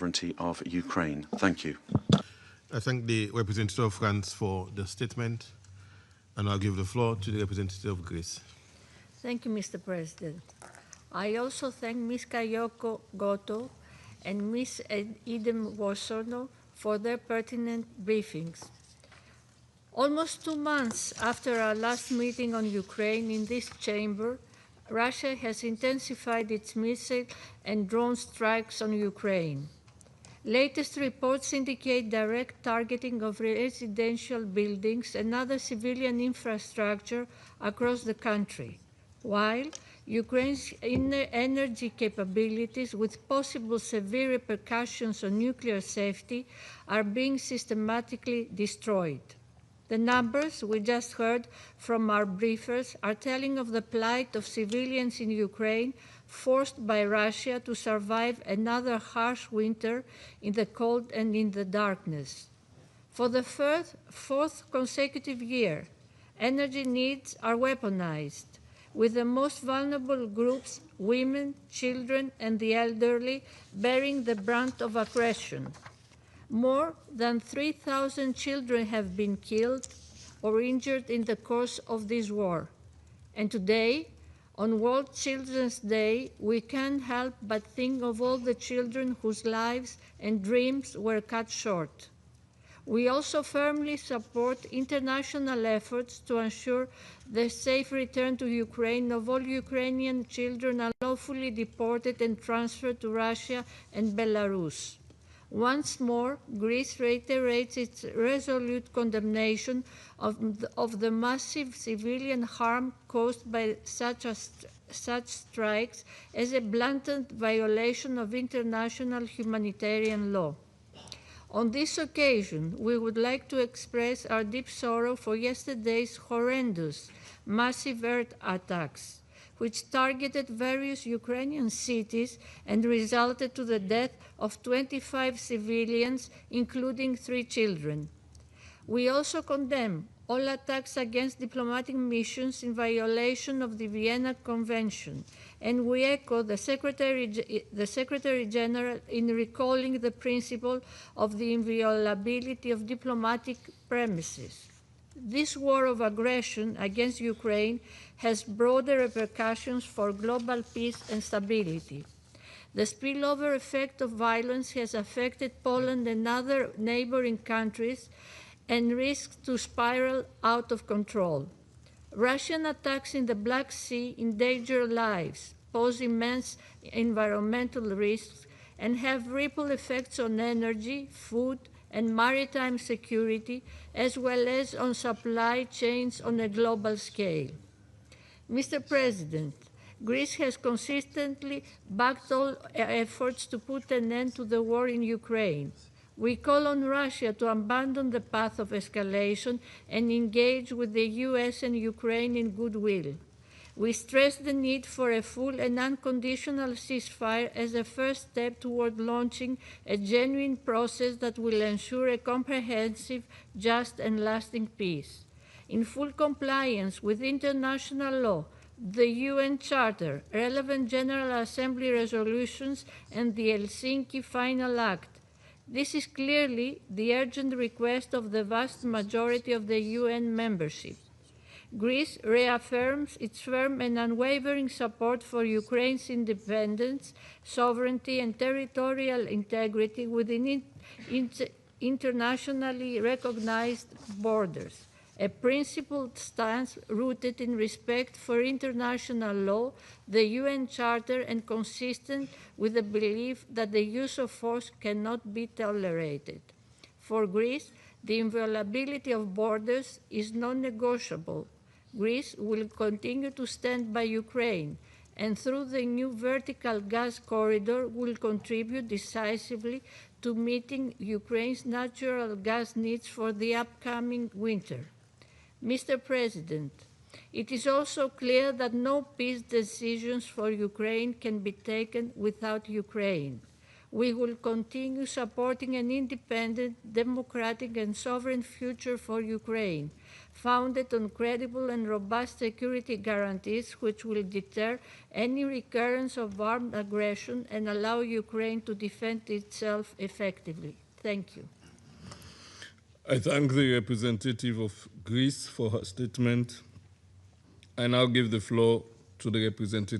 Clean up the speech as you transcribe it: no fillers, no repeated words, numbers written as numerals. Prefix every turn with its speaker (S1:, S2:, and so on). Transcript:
S1: sovereignty of Ukraine. Thank you.
S2: I thank the representative of France for the statement, and I'll give the floor to the representative of Greece.
S3: Thank you, Mr. President. I also thank Ms. Kayoko Goto and Ms. Idem Wosono for their pertinent briefings. Almost 2 months after our last meeting on Ukraine in this chamber, Russia has intensified its missile and drone strikes on Ukraine. Latest reports indicate direct targeting of residential buildings and other civilian infrastructure across the country, while Ukraine's energy capabilities, with possible severe repercussions on nuclear safety, are being systematically destroyed. The numbers we just heard from our briefers are telling of the plight of civilians in Ukraine forced by Russia to survive another harsh winter in the cold and in the darkness. For the fourth consecutive year, energy needs are weaponized, with the most vulnerable groups, women, children, and the elderly, bearing the brunt of aggression. More than 3,000 children have been killed or injured in the course of this war. And today, on World Children's Day, we can't help but think of all the children whose lives and dreams were cut short. We also firmly support international efforts to ensure the safe return to Ukraine of all Ukrainian children unlawfully deported and transferred to Russia and Belarus. Once more, Greece reiterates its resolute condemnation of the massive civilian harm caused by such strikes as a blatant violation of international humanitarian law. On this occasion, we would like to express our deep sorrow for yesterday's horrendous massive earth attacks, which targeted various Ukrainian cities and resulted to the death of 25 civilians, including 3 children. We also condemn all attacks against diplomatic missions in violation of the Vienna Convention, and we echo the Secretary General in recalling the principle of the inviolability of diplomatic premises. This war of aggression against Ukraine has broader repercussions for global peace and stability. The spillover effect of violence has affected Poland and other neighboring countries and risks to spiral out of control. Russian attacks in the Black Sea endanger lives, pose immense environmental risks, and have ripple effects on energy, food, and maritime security, as well as on supply chains on a global scale. Mr. President, Greece has consistently backed all efforts to put an end to the war in Ukraine. We call on Russia to abandon the path of escalation and engage with the US and Ukraine in goodwill. We stress the need for a full and unconditional ceasefire as a first step toward launching a genuine process that will ensure a comprehensive, just, and lasting peace. In full compliance with international law, the UN Charter, relevant General Assembly resolutions, and the Helsinki Final Act. This is clearly the urgent request of the vast majority of the UN membership. Greece reaffirms its firm and unwavering support for Ukraine's independence, sovereignty, and territorial integrity within internationally recognized borders, a principled stance rooted in respect for international law, the UN Charter, and consistent with the belief that the use of force cannot be tolerated. For Greece, the inviolability of borders is non-negotiable. Greece will continue to stand by Ukraine, and through the new vertical gas corridor will contribute decisively to meeting Ukraine's natural gas needs for the upcoming winter. Mr. President, it is also clear that no peace decisions for Ukraine can be taken without Ukraine. We will continue supporting an independent, democratic, and sovereign future for Ukraine, founded on credible and robust security guarantees which will deter any recurrence of armed aggression and allow Ukraine to defend itself effectively. Thank you.
S4: I thank the representative of Greece for her statement. I now give the floor to the representative